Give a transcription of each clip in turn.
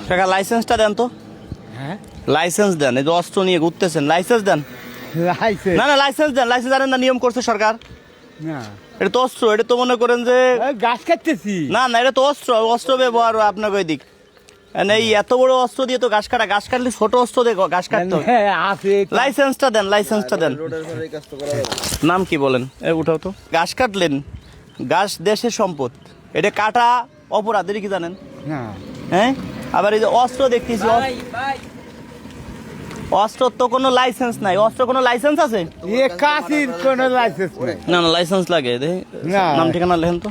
কাকা লাইসেন্সটা দেন তো। হ্যাঁ লাইসেন্স দেন, এই যে অস্ত্র নিয়ে ঘুরতেছেন, লাইসেন্স দেন। লাইসেন্স না না লাইসেন্স দেন, লাইসেন্স জানেন না নিয়ম করছে সরকার। না এটা তো অস্ত্র, এটা তো মনে করেন যে গাছ কাটতেছি। না না এটা তো অস্ত্র, অস্ত্র ব্যবহার আপনাকে ওই দিক। এই এত বড় অস্ত্র দিয়ে তো ঘাস কাটা, ঘাস কাটলে ছোট অস্ত্র দিয়ে ঘাস কাটতে হবে। আছে লাইসেন্সটা দেন, লাইসেন্সটা দেন। নাম কি বলেন? উঠাও তো। ঘাস কাটলেন, ঘাস দেশের সম্পদ, এটা কাটা অপরাধ, এটা কি জানেন? না হ্যাঁ, আবার এই যে অস্ত্র দেখতেছি, অস্ত্র তো কোনো লাইসেন্স নাই। অস্ত্র কোনো লাইসেন্স আছে? এ কাশির কোনো লাইসেন্স নেই। না না লাইসেন্স লাগে। না। নাম ঠিকানা লেখেন তো।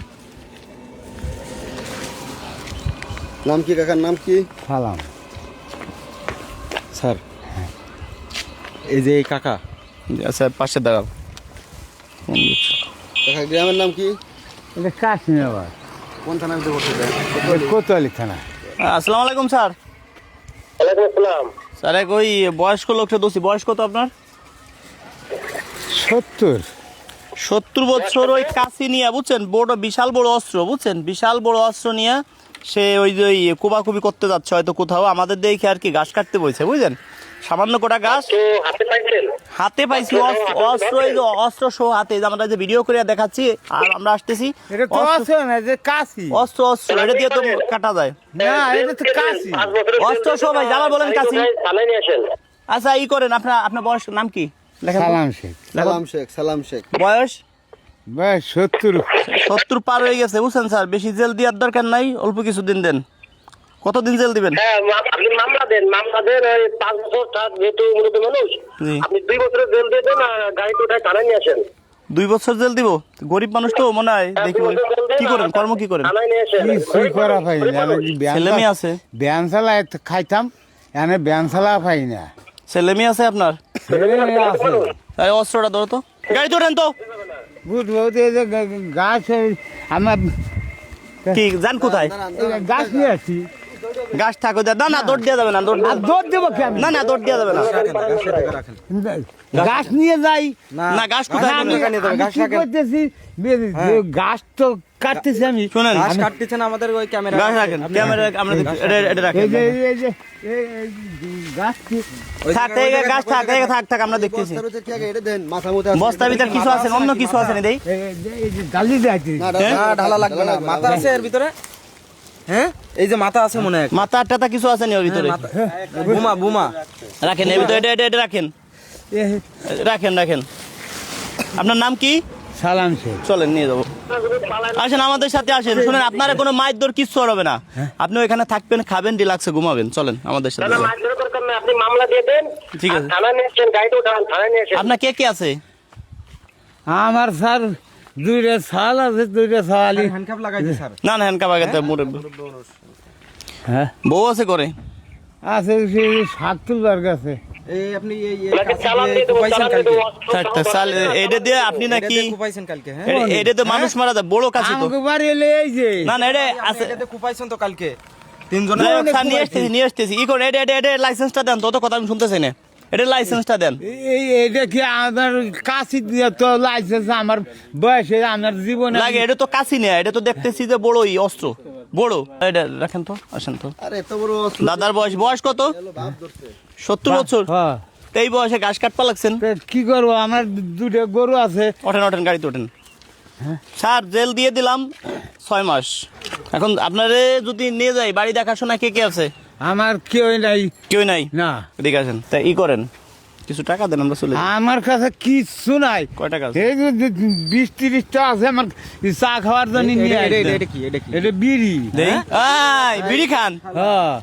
নাম কি কাকার নাম কি? সালাম। স্যার এই যে এই কাকা, আচ্ছা পাশে দাঁড়াও। কাকা গ্রামের নাম কি? এটা কাশিনাবাদ, কোন থানার ভিতরে করতে কোতোয়ালি থানা। আসসালামু আলাইকুম স্যার। ওয়ালাইকুম আসসালাম। স্যার এক ওই বয়স্ক লোকটা দোষী। বয়স কত আপনার? 70। 70 বছর। ওই কাশি নিয়ে বুঝছেন, বড় বিশাল বড় অস্ত্র, বুঝছেন বিশাল বড় অস্ত্র নিয়ে সে ওই যে ওই কোবাকুবি করতে যাচ্ছে হয়তো কোথাও, আমাদের দেখে আর কি ঘাস কাটতে বলছে, বুঝলেন। সামান্য কোটা ঘাস তো হাতে পাইছেন? হাতে পাইছি, অস্ত্র এই যে অস্ত্র সহ হাতে, যে আমরা যে ভিডিও করে দেখাচ্ছি আর আমরা আসতেছি। এটা তো আছে না যে কাশি। অস্ত্র অস্ত্র এটা দিয়ে তো কাটা যায়। না এটা তো কাশি। 5 বছরের অস্ত্র সবাই যারা বলেন কাশি। থানায় নিয়ে আসেন। আচ্ছা ই করেন, আপনার আপনার বয়স নাম কি লেখেন তো। সালাম শেখ। সালাম শেখ। সালাম শেখ বয়স ভাই 70। 70 পার হয়ে গেছে, বুঝছেন স্যার। বেশি জেল দেওয়ার দরকার নাই, অল্প কিছু দিন দেন। কতদিন জেল দিবেন? হ্যাঁ, আপনি মামলা দেন। মামলা দেন, ওই 5 বছর থাক, যেহেতু মূলত মানুষ, জি। আপনি 2 বছরের জেল দিয়ে দেন আর গাড়িতে উঠায় থানায় নিয়ে আসেন। 2 বছর জেল দিব? গরিব মানুষ তো মনে হয়। দেখি কি করেন, কর্ম কি করেন? থানায় নিয়ে আসেন। কিছুই করা পাই না। আমি ছেলে মেয়ে আছে? ব্যান চালা খাইতাম, এনে ব্যান চালা পাই না। ছেলে মেয়ে আছে আপনার? ছেলে মেয়ে আছে। আরে অস্ত্রটা ধরো তো, গাড়িতে ওঠেন তো। বুঝবো যে গাছ আমার কি যান কোথায়? গাছ নিয়ে আসছি। গাছ থাকো না না, দৌড় দেওয়া যাবে না, দৌড় আর দৌড় দেবো কেন? না না দৌড় দেওয়া যাবে না। গাছ নিয়ে যাই না গাছ কোথায় আমি দিবেন? কি করতেছি? গাছ তো কাটতেছি আমি। শুনেন, ঘাস কাটতেছেন আমাদের ওই ক্যামেরা। গাছ রাখেন, ক্যামেরা আমরা এটা রাখেন। এই যে এই যে এই গাছ কি থাক এই গাছ থাক, এই থাক থাক আমরা দেখতেছি। বস্তার ভিতর কি আগে এটা দেন, মাথা মতো আছে। বস্তার ভিতর কিছু আছে, অন্য কিছু আছে না দেই। এই যে ডালি দেখাচ্ছি। না, ঢালা লাগবে না। মাথা আছে এর ভিতরে। হ্যাঁ, এই যে মাথা আছে মনে হয়। মাথা টাতা কিছু আছে না ওর ভিতরে? বুমা বুমা রাখেন এর ভিতরে, এটা রাখেন, রাখেন রাখেন। আপনার নাম কি? সালাম শেখ। চলেন নিয়ে যাবো। আসেন আমাদের সাথে আসেন। শুনেন, আপনারা কোনো মায়ের দর কিচ্ছু হবে না। আপনি ওইখানে থাকবেন, খাবেন, রিল্যাক্সে ঘুমাবেন। চলেন আমাদের সাথে। না, মারধরের দরকার নাই, আপনি মামলা দিয়ে দেন। ঠিক আছে। আর থানায় নিয়ে আসেন, গাড়িতে উঠান, থানায় নিয়ে আসেন। আপনার কে কে আছে? আমার স্যার দুইটা সাল আছে, দুইটা সালি। হ্যান্ডকাপ লাগাইছে স্যার। না না হ্যান্ডকাপ আগে মুড়ে। হ্যাঁ বউ আছে করে? আছে সেই শাক তুলবার কাছে। এই আপনি এই নাকি চালান দিয়ে দেবো, কুপাইছেন চালান দিয়ে কালকে। দেবো। থাক থাক চাল, এটা দিয়ে আপনি নাকি কুপাইছেন কালকে। হ্যাঁ, এটা তো মানুষ মারা যায়, বড় কাছে তো। আমাকে বাড়ি এলে এই যে না না এটা আছে। এটাতে কুপাইছেন তো কালকে। যাই হোক, স্যার, নিয়ে আসতেছি। ই করে এটা লাইসেন্সটা দেন তো, কথা আমি শুনতেছি না। এটা লাইসেন্সটা দেন। এইটা কি আমার কাশি দিয়ে তো লাইসেন্স আমার বয়সে আমার জীবনে লাগে, এটা তো কাছি নেই, এটা তো দেখতেছি যে বড়ই অস্ত্র, বড়। এটা রাখেন তো, আসেন তো। আরে এত বড় অস্ত্র। দাদার বয়স কত? 70 বছর। হ্যাঁ। তো এই বয়সে ঘাস কাটপা লাগছেন। তো কি করবো, আমার দুটো গরু আছে। ওঠেন ওঠেন, গাড়িতে ওঠেন। স্যার জেল দিয়ে দিলাম 6 মাস। এখন আপনারে যদি নিয়ে যাই, বাড়ি দেখাশোনা কে কে আছে? আমার কেউ নাই। কেউ নাই? না এদিকে আসেন। তা ই করেন, কিছু টাকা দেন, আমরা চলে যাই। আমার কাছে কিচ্ছু নাই। কয় টাকা আছে? এই যে 20-30টা আছে আমার চা খাওয়ার জন্য নিয়ে আসছে। এটা কি? এটা কি? এটা বিড়ি। দেই আই বিড়ি খান। হ্যাঁ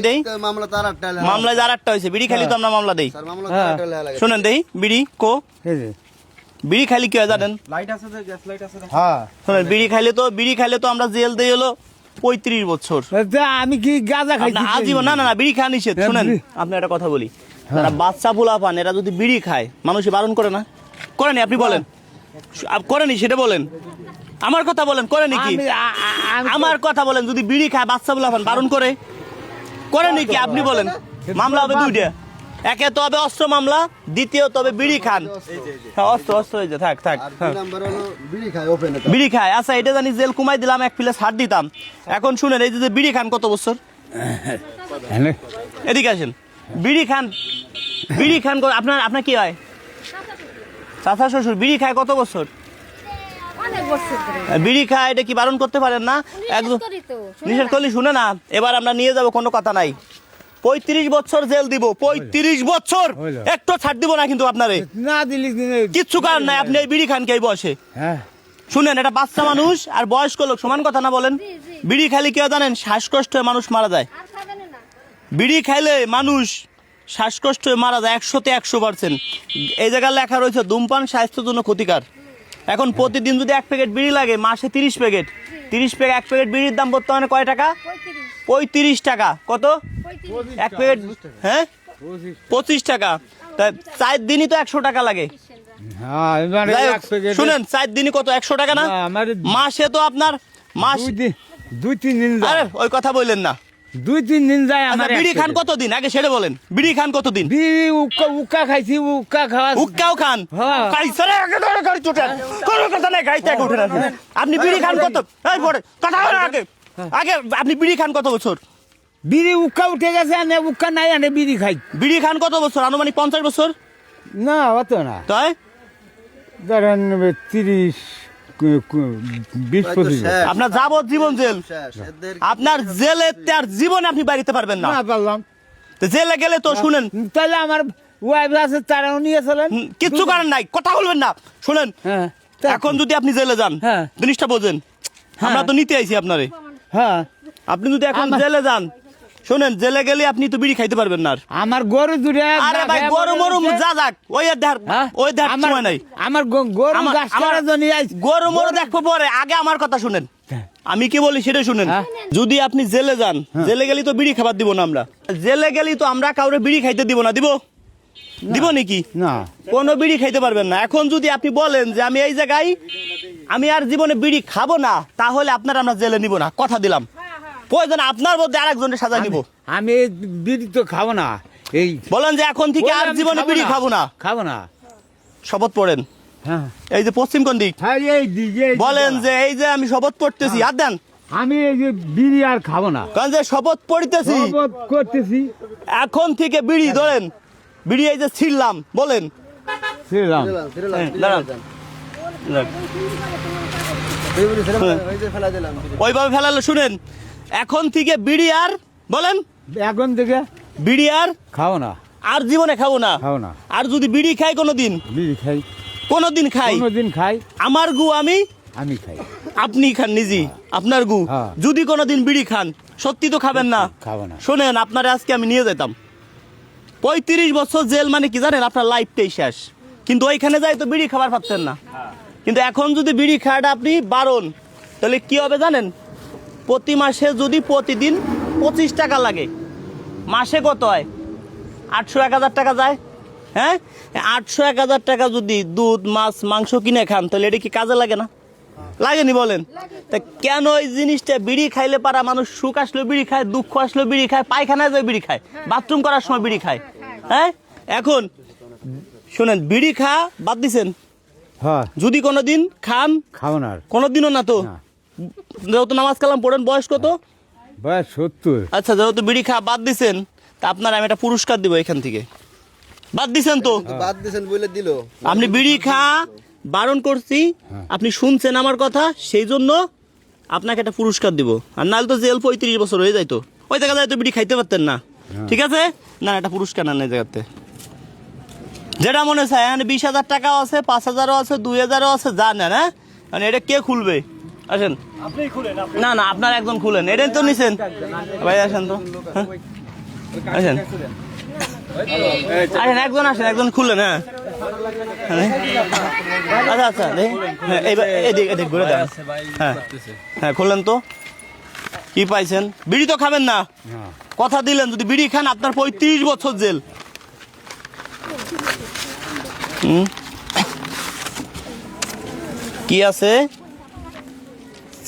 দেই মামলা তার একটা মামলায় যার একটা হয়েছে, বিড়ি খালি তো আমরা মামলা দেই। স্যার মামলা তার একটা লাগে। শুনেন দেই, বিড়ি কো এই যে, বিড়ি খালি কি হয় জানেন? লাইট আছে, যে গ্যাস লাইট আছে। হ্যাঁ শুনেন, বিড়ি খাইলে তো আমরা জেল দেই হলো 35 বছর। তা আমি কি গাঁজা খাইছি? আপনার আজীবন। না না না, বিড়ি খাওয়া নিষেধ। শুনেন, আপনি একটা কথা বলি, যারা বাচ্চা পোলা পান, এরা যদি বিড়ি খায়, মানুষ বারণ করে না? করেনি? আপনি বলেন, করেনি সেটা বলেন। আমার কথা বলেন, করেনি কি? আমার কথা বলেন, যদি বিড়ি খায় বাচ্চা পোলা পান, বারণ করেনি কি? আপনি বলেন। মামলা হবে 2টা। একে তো হবে অস্ত্র মামলা, দ্বিতীয় তবে বিড়ি খান। হ্যাঁ, অস্ত্র হয়েছে। থাক থাক। আর দুই নাম্বার হলো বিড়ি খায় ওপেনে। বিড়ি খায়, আচ্ছা এটা জানি জেল কমাই দিলাম, 1 প্লেস হাট দিতাম। এখন শুনেন, এই যে বিড়ি খান কত বছর? হ্যাঁ এদিকে আসেন। বিড়ি খান আপনার আপনার কি হয়? চাচা শ্বশুর বিড়ি খায় কত বছর? অনেক বছর ধরে। বিড়ি খায়, এটা কি বারণ করতে পারেন না? একদম করি তো, শুনে নিষেধ না। করলে শুনে না। এবার আমরা নিয়ে যাব, কোনো কথা নাই। 35 বছর জেল দিব, 35 বছর। হইলো। একটু ছাড় দিব না কিন্তু আপনারে, না দিলি কিচ্ছু কারণ নাই। আপনি এই বিড়ি খান কে এই বয়সে? হ্যাঁ শুনেন, এটা বাচ্চা মানুষ আর বয়স্ক লোক সমান কথা না বলেন? বিড়ি খাইলে কেউ জানেন শ্বাসকষ্ট হয়ে মানুষ মারা যায়। আর খাবেন না। বিড়ি খাইলে মানুষ শ্বাসকষ্ট হয়ে মারা যায় 100তে 100%। এই জায়গায় লেখা রয়েছে ধূমপান স্বাস্থ্যের জন্য ক্ষতিকর। এখন প্রতিদিন যদি 1 প্যাকেট বিড়ি লাগে, মাসে 30 প্যাকেট, 30 প্যাকেট, 1 প্যাকেট বিড়ির দাম বর্তমানে কয় টাকা? 35 টাকা। কত? 1 প্যাকেট, হ্যাঁ 25 টাকা। তা 4 দিনই তো 100 টাকা লাগে। হ্যাঁ এবারে যাই হোক, এক প্যাকেট শুনেন, 4 দিনই কত? 100 টাকা না? না, আমার- মাসে তো আপনার মাস, দুই তিন দিন আরে যায় ওই কথা বললেন না। 2-3 দিন যায় আচ্ছা, আমার বিড়ি খান কতদিন আগে সেটা বলেন। বিড়ি খান কতদিন? বিড়ি উক্কা খাইছি উক্কা খাওয়া হুক্কাও খান? হ্যাঁ। কাইছে রে, আগে ধরে গাড়ি চুটেন। কোনো কথা নাই, গাড়ি থেকে উঠে না। আপনি বিড়ি খান কত? এই পড়ে কথা বলেন আগে। আগে আপনি বিড়ি খান কত বছর? বিড়ি উক্কা উঠে গেছে আনে উক্কা নাই আনে বিড়ি খাই বিড়ি খান কত বছর? আনুমানিক 50 বছর? না অত না তাই ধরেন 30-20-25 আপনার যাবজ্জীবন জেল। আপনার জেলে আর জীবনে আপনি বাড়িতে পারবেন না। না পারলাম তো জেলে গেলে তো শুনেন, তাহলে আমার ওয়াইফ আছে তারাও নিয়ে চলেন কিচ্ছু করার নাই, কথা বলবেন না। শুনেন, হ্যাঁ এখন যদি আপনি জেলে যান, হ্যাঁ। জিনিসটা বোঝেন, আমরা তো নিতে আইছি আপনারে। হ্যাঁ আপনি যদি এখন আমার- জেলে যান, শুনেন, জেলে গেলে আপনি তো বিড়ি খাইতে পারবেন না আর। আমার গরু দূরে আরে ভাই, গরু মরু যা যাক, ওই আর দেখার ওই দেখার সময় নাই। আমার গরু আমার- গাছ আমার- করার জন্য আইছি। গরু মরু দেখবো পরে, আগে আমার কথা শুনেন। আমি কি বলি সেটা শুনেন। হ্যাঁ। যদি আপনি জেলে যান, জেলে গেলি তো বিড়ি খাবার দিব না আমরা। জেলে গেলি তো আমরা কাউরে বিড়ি খাইতে দিব না, দিব নাকি? না কোনো বিড়ি খাইতে পারবেন না। এখন যদি আপনি বলেন যে আমি এই জায়গায় আমি আর জীবনে বিড়ি খাবো না, তাহলে আপনার আমরা জেলে নিব না, কথা দিলাম। প্রয়োজন আপনার মধ্যে আরেকজনের সাজা নিব। আমি এই বিড়ি তো খাবো না এই বলেন যে এখন থেকে আর আমি জীবনে বিড়ি খাবো না, খাবো না শপথ পড়েন। হ্যাঁ এই যে পশ্চিম কোন দিক, হ্যাঁ এই দিকে বলেন যে এই যে আমি শপথ পড়তেছি, হাত দেন। আমি এই যে বিড়ি আর খাবো না কারণ যে শপথ পড়তেছি, শপথ করতেছি এখন থেকে বিড়ি ধরেন, বিড়ি এই যে ছিড়লাম, বলেন। ছিলাম হ্যাঁ, দাঁড়ান। ওইভাবে ফেলালে শুনেন, এখন থেকে বিড়ি আর বলেন, এখন থেকে বিড়ি আর খাবো না আর জীবনে খাবো না। খাবো না আর যদি বিড়ি খাই কোনোদিন, বিড়ি খাই কোনোদিন খাই, কোনোদিন খাই আমার গু আমি, আমি খাই আপনি খান নিজে আপনার গু। হ্যাঁ। যদি কোনোদিন বিড়ি খান, সত্যি তো খাবেন না। খাবো না শোনেন, আপনারা আজকে আমি নিয়ে যেতাম। 35 বছর জেল মানে কি জানেন? আপনার লাইফটাই শেষ। কিন্তু ওইখানে যাই তো বিড়ি খাবার পাচ্ছেন না। কিন্তু এখন যদি বিড়ি খাওয়াটা আপনি বারণ, তাহলে কি হবে জানেন? প্রতি মাসে যদি প্রতিদিন 25 টাকা লাগে, মাসে কত হয়? 800-1000 টাকা যায়। হ্যাঁ, 800-1000 টাকা যদি দুধ মাছ মাংস কিনে খান, তাহলে এটা কি কাজে লাগে না? লাগেনি বলেন? তা কেন এই জিনিসটা? বিড়ি খাইলে পারা মানুষ সুখ আসলে বিড়ি খায়, দুঃখ আসলে বিড়ি খায়, পায়খানায় যায় বিড়ি খায়, বাথরুম করার সময় বিড়ি খায়। হ্যাঁ, এখন শুনেন, বিড়ি খাওয়া বাদ দিছেন। হ্যাঁ যদি কোনোদিন খান, খাবো না আর কোনোদিনও না তো। না। যেহেতু নামাজ কালাম পড়েন, বয়স কত? বয়স 70 আচ্ছা, যেহেতু বিড়ি খাওয়া বাদ দিছেন, তা আপনার আমি একটা পুরস্কার দিব এখান থেকে। বাদ দিছেন তো? বাদ দিছেন বলে দিল। আপনি বিড়ি খাওয়া বারণ করছি, আপনি শুনছেন আমার কথা, সেই জন্য আপনাকে একটা পুরস্কার দিব। আর নাহলে তো জেল 35 বছর হয়ে যাইতো, ওই জায়গা যায় তো বিড়ি খাইতে পারতেন না। ঠিক আছে না, একটা পুরস্কার নেন এই জায়গাতে, যেটা মনে চায়। 20,000 টাকাও আছে, 5,000ও আছে, 2,000ও আছে, যা নেন। হ্যাঁ, মানে এটা কে খুলবে? আসেন। না না, আপনার একজন খুলেন, এটাই তো নিছেন ভাই। আসেন তো, হ্যাঁ আসেন, আসেন, একজন আসেন, একজন খুললেন। হ্যাঁ, আচ্ছা আচ্ছা, হ্যাঁ এদিক এদিক ঘুরে দেন। হ্যাঁ হ্যাঁ, খুললেন তো। কি পাইছেন? বিড়ি তো খাবেন না, কথা দিলেন। যদি বিড়ি খান, আপনার 35 বছর জেল। কি আছে?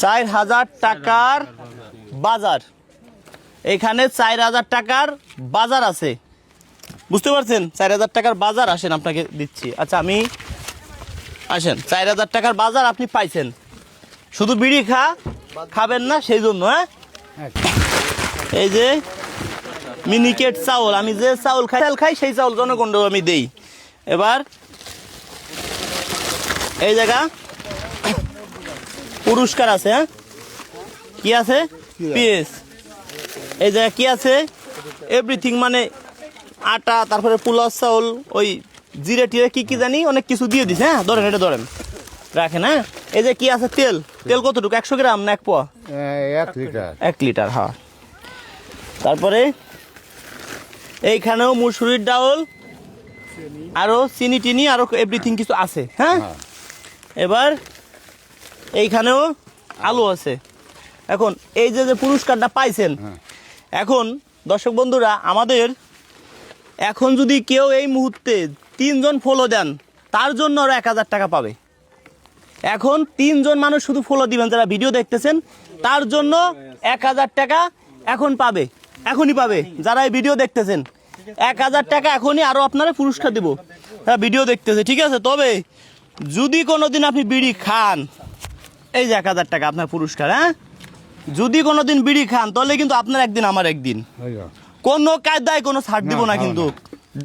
4,000 টাকার বাজার, এখানে 4,000 টাকার বাজার আছে, বুঝতে পারছেন? 4,000 টাকার বাজার। আসেন, আপনাকে দিচ্ছি। আচ্ছা, আমি আসেন, 4,000 টাকার বাজার আপনি পাইছেন। শুধু বিড়ি খাবেন না সেই জন্য। হ্যাঁ, এই যে মিনিকেট চাউল, আমি যে চাউল খাই সেই চাউল জনগণকেও আমি দেই। এবার এই জায়গা পুরস্কার আছে, হ্যাঁ কি আছে, পিএস। এই জায়গা কি আছে, এভরিথিং, মানে আটা, তারপরে পোলাও চাউল, ওই জিরে টিরে কি কি জানি অনেক কিছু দিয়ে দিছে। হ্যাঁ ধরেন, এটা ধরেন, রাখেন। হ্যাঁ এই যে কি আছে, তেল, তেল কতটুকু, 100 গ্রাম না 1 পোয়া? 1 লিটার। 1 লিটার, হ্যাঁ। তারপরে এইখানেও মুসুরির ডাউল, আরো চিনি টিনি, আরো এভরিথিং কিছু আছে। হ্যাঁ এবার এইখানেও আলু আছে। এখন এই যে যে পুরস্কারটা পাইছেন, এখন দর্শক বন্ধুরা আমাদের এখন যদি কেউ এই মুহূর্তে 3 জন ফলো দেন, তার জন্য আরো 1000 টাকা পাবে। এখন 3 জন মানুষ শুধু ফলো দিবেন যারা ভিডিও দেখতেছেন, তার জন্য 1000 টাকা এখন পাবে, এখনই পাবে। যারা এই ভিডিও দেখতেছেন 1000 টাকা এখনই, আরো আপনারা পুরস্কার দিব যারা ভিডিও দেখতেছে, ঠিক আছে? তবে যদি কোনোদিন আপনি বিড়ি খান, এই যে 1000 টাকা আপনার পুরস্কার। হ্যাঁ যদি কোনোদিন বিড়ি খান, তাহলে কিন্তু আপনার একদিন আমার একদিন, কোনো কায়দায় কোনো ছাড় দিব না, কিন্তু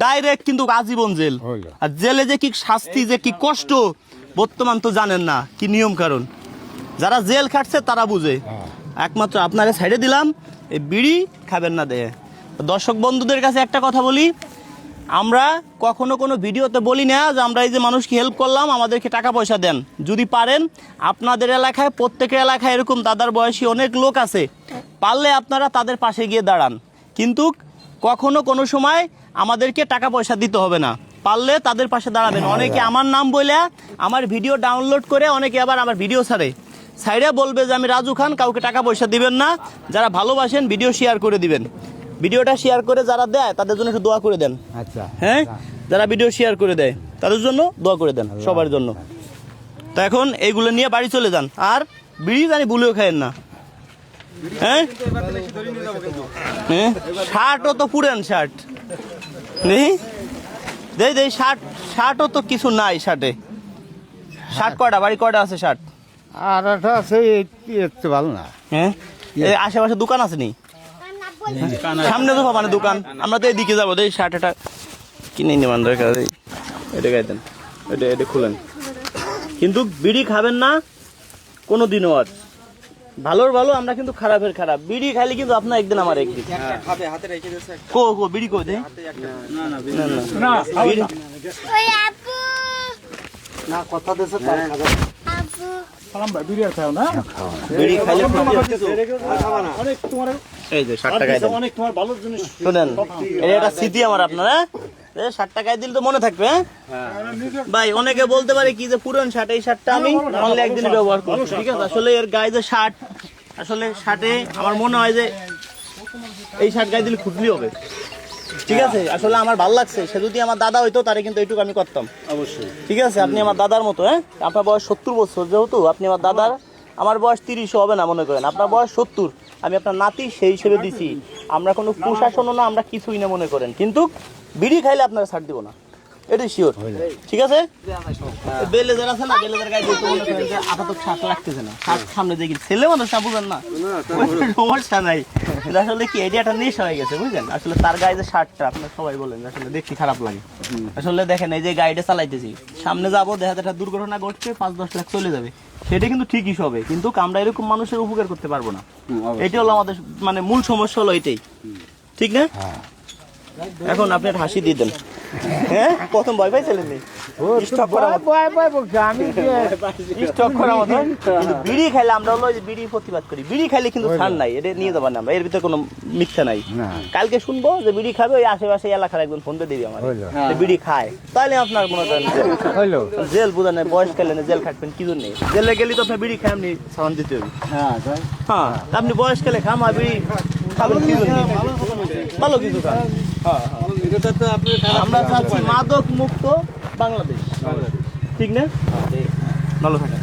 ডাইরেক্ট কিন্তু আজীবন জেল। আর জেলে যে কি শাস্তি, যে কি কষ্ট, বর্তমান তো জানেন না কি নিয়ম কারণ। যারা জেল খাটছে তারা বুঝে। একমাত্র আপনারা সাইডে দিলাম, এই বিড়ি খাবেন না দেহে। দর্শক বন্ধুদের কাছে একটা কথা বলি, আমরা কখনো কোনো ভিডিওতে বলি না যে আমরা এই যে মানুষকে হেল্প করলাম, আমাদেরকে টাকা পয়সা দেন। যদি পারেন আপনাদের এলাকায়, প্রত্যেকের এলাকায় এরকম দাদার বয়সী অনেক লোক আছে, পারলে আপনারা তাদের পাশে গিয়ে দাঁড়ান। কিন্তু কখনো কোনো সময় আমাদেরকে টাকা পয়সা দিতে হবে না, পারলে তাদের পাশে দাঁড়াবেন। অনেকে আমার নাম বলে আমার ভিডিও ডাউনলোড করে, অনেকে আবার আমার ভিডিও ছাড়ে বলবে যে আমি রাজু খান, কাউকে টাকা পয়সা দিবেন না। যারা ভালোবাসেন ভিডিও শেয়ার করে দিবেন, ভিডিওটা শেয়ার করে যারা দেয় তাদের জন্য একটু দোয়া করে দেন। আচ্ছা, হ্যাঁ যারা ভিডিও শেয়ার করে দেয় তাদের জন্য দোয়া করে দেন, সবার জন্য। তো এখন এইগুলো নিয়ে বাড়ি চলে যান, আর বিড়ি জানি ভুলেও খায়েন না। হ্যাঁ শার্টও তো পুরান শার্ট নেই, দেই শার্টও তো কিছু নাই শার্টে। শার্ট কয়টা, বাড়ি কয়টা আছে শার্ট? আর একটা আছে, একটু ভালো না। হ্যাঁ এই আশেপাশে দোকান আছে নি? সামনে তো মানে দোকান, আমরা তো এদিকে যাবো। এই শার্ট এটা কিনে নেবেন, এটা গাইতেন, এটা খুলেন। কিন্তু বিড়ি খাবেন না কোনো দিনও। আর ভালোর ভালো, আমরা কিন্তু খারাপের খারাপ। বিড়ি খাইলে কিন্তু আপনার একদিন আমার একদিন। কো বিড়ি কো দে না বিড়ি ওই আপু না কথা দেছে তার খাবে। আপু বিড়ি খাইলে অনেক তোমার এই যে 60 টাকা দেন, অনেক তোমার ভালোর জন্য। শুনেন এটা একটা স্মৃতি আমার আপনারা। 60 টাকায় দিলে তো মনে থাকবে। হ্যাঁ ভাই, অনেকে বলতে পারে কি যে পুরন শার্ট, এই শার্টটা আমি অনলি একদিনে ব্যবহার করব, ঠিক আছে? আসলে এর গায়ে যে শার্ট, আসলে শার্টে আমার মনে হয় যে এই শার্ট গায়ে দিলে খুঁজলি হবে, ঠিক আছে? আসলে আমার ভালো লাগছে। সে যদি আমার দাদা হইতো তারে কিন্তু এইটুকু আমি করতাম অবশ্যই, ঠিক আছে? আপনি আমার দাদার মতো। হ্যাঁ আপনার বয়স 70 বছর, যেহেতু আপনি আমার দাদার, আমার বয়স 30 হবে না মনে করেন, আপনার বয়স 70, আমি আপনার নাতি সেই হিসেবে দিছি। আমরা কোনো প্রশাসনও না, আমরা কিছুই না মনে করেন, কিন্তু বিড়ি খাইলে আপনারা ছাড় দিব না, এটাই শিওর, ঠিক আছে? বেলেজার আছে না, বেলেজার গায়ে দিতে মনে করেন যে আপাতত শ্বাস লাগতেছে না, শ্বাস সামনে দেখি ছেলে মানুষ না, বুঝেন না, সমস্যা নাই। আসলে কি এটা একটা নেশা হয়ে গেছে, বুঝলেন? আসলে তার গায়ে যে শার্টটা, আপনারা সবাই বলেন আসলে দেখতে খারাপ লাগে। আসলে দেখেন এই যে গাড়িটা চালাইতেছি, সামনে যাবো, দেখা যায় একটা দুর্ঘটনা ঘটছে, 5-10 লাখ চলে যাবে, সেটা কিন্তু ঠিকই হবে, কিন্তু আমরা এরকম মানুষের উপকার করতে পারবো না। এটা হলো আমাদের মানে মূল সমস্যা, হলো এটাই, ঠিক না? এখন আপনি একটা হাসি দিয়ে দেন। হ্যাঁ প্রথম ভয় পাইছিলেন নি? স্টক করা মতো। কিন্তু বিড়ি খাইলে আমরা হলো যে বিড়ি প্রতিবাদ করি, বিড়ি খাইলে কিন্তু ছাড় নাই, এটা নিয়ে যাবেন আমরা, এর ভিতরে কোনো মিথ্যা নাই। কালকে শুনবো যে বিড়ি খাবে, ওই আশেপাশে এলাকার একজন ফোন দিয়ে দিবি আমার বিড়ি খায়, তাহলে আপনার মনে করেন জেল বুঝা নেই, বয়স খেলে জেল খাটবেন কি জন্য? জেলে গেলে তো আপনার বিড়ি খায় আপনি সামান দিতে হবে। হ্যাঁ আপনি বয়স খেলে খাম, আর বিড়ি খাবেন কি জন্য? ভালো কিছু খান। আমরা চাচ্ছি মাদক মুক্ত বাংলাদেশ, ঠিক না? ভালো থাকেন।